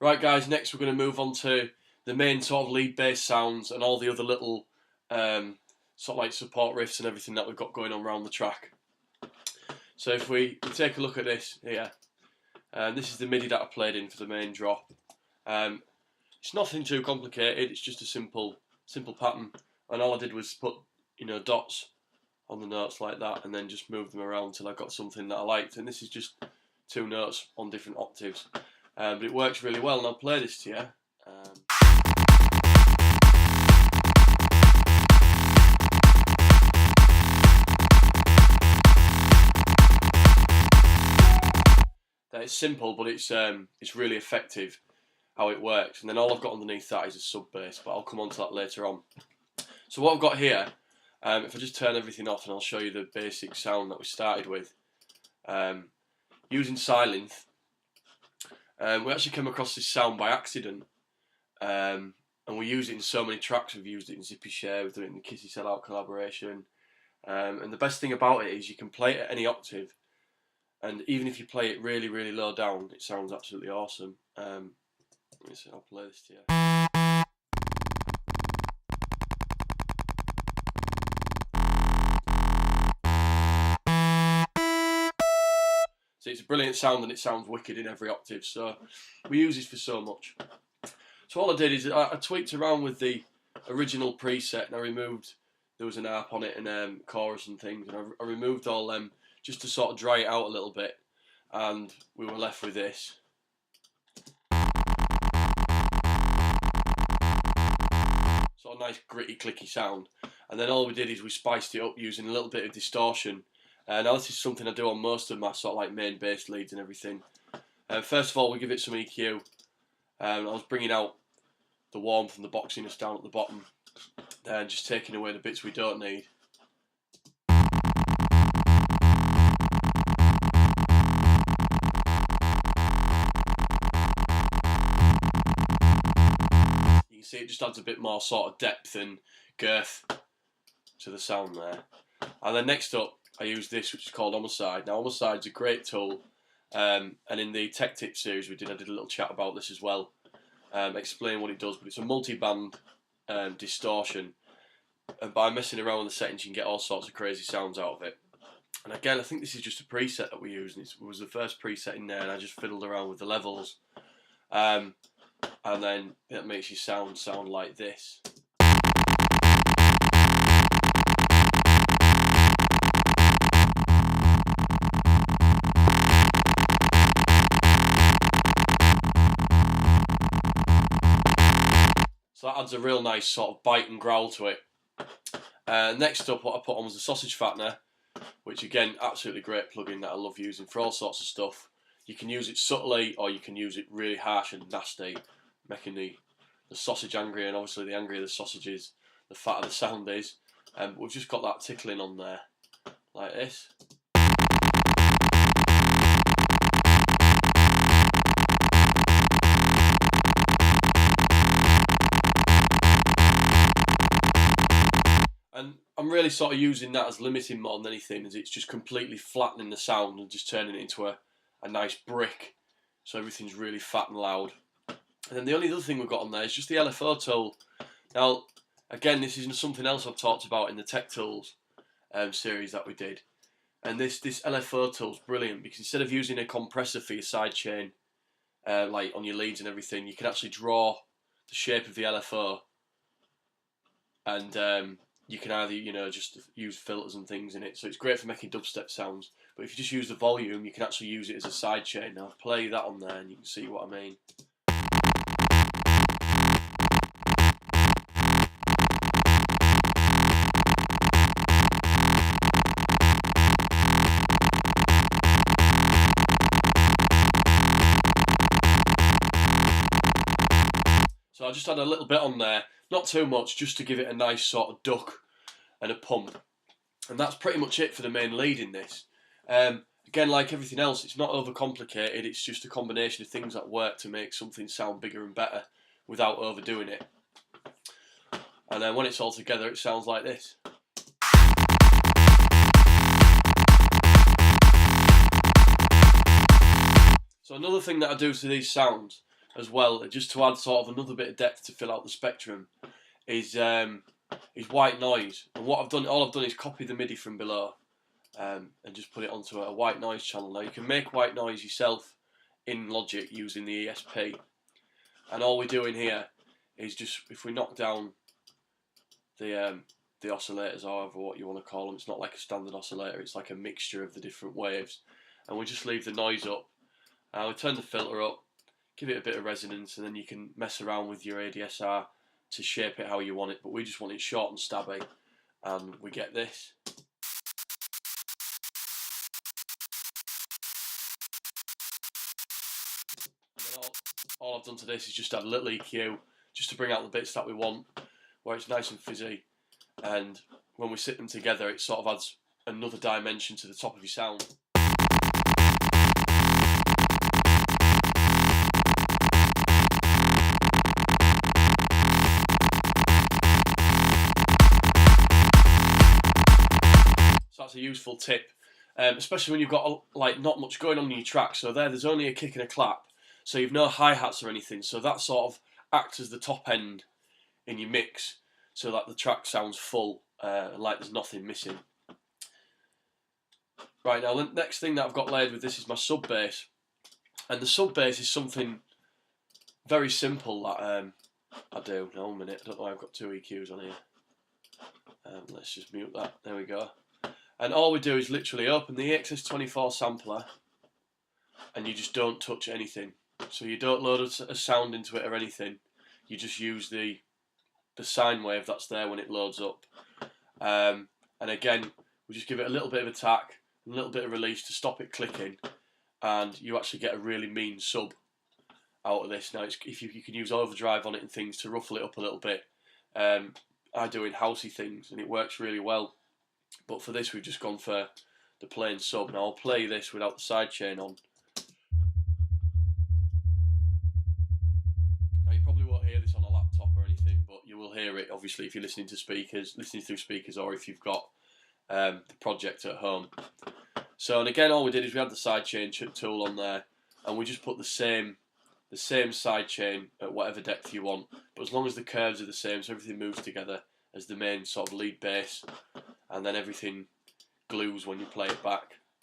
Right guys, next we're going to move on to the main sort of lead bass sounds and all the other little sort of like support riffs and everything that we've got going on around the track. So if we take a look at this here, this is the MIDI that I played in for the main drop. It's nothing too complicated, it's just a simple pattern, and all I did was put dots on the notes like that and then just move them around till I got something that I liked, and this is just 2 notes on different octaves. But it works really well, and I'll play this to you. That it's simple, but it's really effective how it works. And then all I've got underneath that is a sub bass, but I'll come on to that later on. So what I've got here, if I just turn everything off, and I'll show you the basic sound that we started with, using Sylenth. We actually came across this sound by accident, and we use it in so many tracks. We've used it in Zippy Share, we've done it in the Kissy Sellout collaboration, and the best thing about it is you can play it at any octave, and even if you play it really, really low down, it sounds absolutely awesome. Let me see, I'll play this to you. So it's a brilliant sound, and it sounds wicked in every octave, so we use this for so much. So all I did is I tweaked around with the original preset, and I removed, there was an harp on it and chorus and things, and I removed all them just to sort of dry it out a little bit, and we were left with this. Sort of nice gritty clicky sound, and then all we did is we spiced it up using a little bit of distortion. Now this is something I do on most of my sort of like main bass leads and everything. First of all, we give it some EQ. I was bringing out the warmth and the boxiness down at the bottom, and just taking away the bits we don't need. You can see it just adds a bit more sort of depth and girth to the sound there. And then next up, I use this, which is called Homicide. Now, Homicide's a great tool, and in the Tech Tips series I did a little chat about this as well, explain what it does. But it's a multi-band distortion, and by messing around with the settings, you can get all sorts of crazy sounds out of it. And again, I think this is just a preset that we use, and it was the first preset in there, and I just fiddled around with the levels, and then it makes you sound like this. So that adds a real nice sort of bite and growl to it. Next up, what I put on was the Sausage Fattener, which again, absolutely great plugin that I love using for all sorts of stuff. You can use it subtly, or you can use it really harsh and nasty, making the sausage angry, and obviously the angrier the sausage is, the fatter the sound is. We've just got that tickling on there, like this. And I'm really sort of using that as limiting more than anything, as it's just completely flattening the sound and just turning it into a nice brick, so everything's really fat and loud. And then the only other thing we've got on there is just the LFO tool. Now, again, this is something else I've talked about in the Tech Tools series that we did. And this LFO tool is brilliant, because instead of using a compressor for your sidechain, like on your leads and everything, you can actually draw the shape of the LFO, and you can either just use filters and things in it, so it's great for making dubstep sounds. But if you just use the volume, you can actually use it as a sidechain. Now I'll play that on there, and you can see what I mean. So I just had a little bit on there, not too much, just to give it a nice sort of duck and a pump. And that's pretty much it for the main lead in this. Again, like everything else, it's not overcomplicated, it's just a combination of things that work to make something sound bigger and better without overdoing it. And then when it's all together, it sounds like this. So another thing that I do to these sounds, as well, just to add sort of another bit of depth to fill out the spectrum, is white noise. And what I've done, all I've done is copy the MIDI from below and just put it onto a white noise channel. Now you can make white noise yourself in Logic using the ESP, and all we're doing here is just, if we knock down the oscillators, or however what you want to call them, it's not like a standard oscillator, it's like a mixture of the different waves, and we just leave the noise up. We turn the filter up, give it a bit of resonance, and then you can mess around with your ADSR to shape it how you want it, but we just want it short and stabby, and we get this. And then all I've done to this is just add a little EQ, just to bring out the bits that we want, where it's nice and fizzy, and when we sit them together it sort of adds another dimension to the top of your sound. So that's a useful tip, especially when you've got like not much going on in your track. So there's only a kick and a clap, so you've no hi-hats or anything, so that sort of acts as the top end in your mix, so that the track sounds full, like there's nothing missing. Right, now the next thing that I've got layered with this is my sub bass, and the sub bass is something very simple that I do. Now, 1 minute, I don't know why I've got 2 EQs on here. Let's just mute that. There we go. And all we do is literally open the AXS24 sampler, and you just don't touch anything. So you don't load a sound into it or anything. You just use the sine wave that's there when it loads up. And again, we just give it a little bit of attack, a little bit of release to stop it clicking, and you actually get a really mean sub out of this. Now, if you can use overdrive on it and things to ruffle it up a little bit. I do in housey things, and it works really well. But for this, we've just gone for the plain sub. Now I'll play this without the sidechain on. Now you probably won't hear this on a laptop or anything, but you will hear it obviously if you're listening through speakers, or if you've got the project at home. So, and again, all we did is we had the sidechain tool on there, and we just put the same sidechain at whatever depth you want. But as long as the curves are the same, so everything moves together as the main sort of lead bass, and then everything glues when you play it back.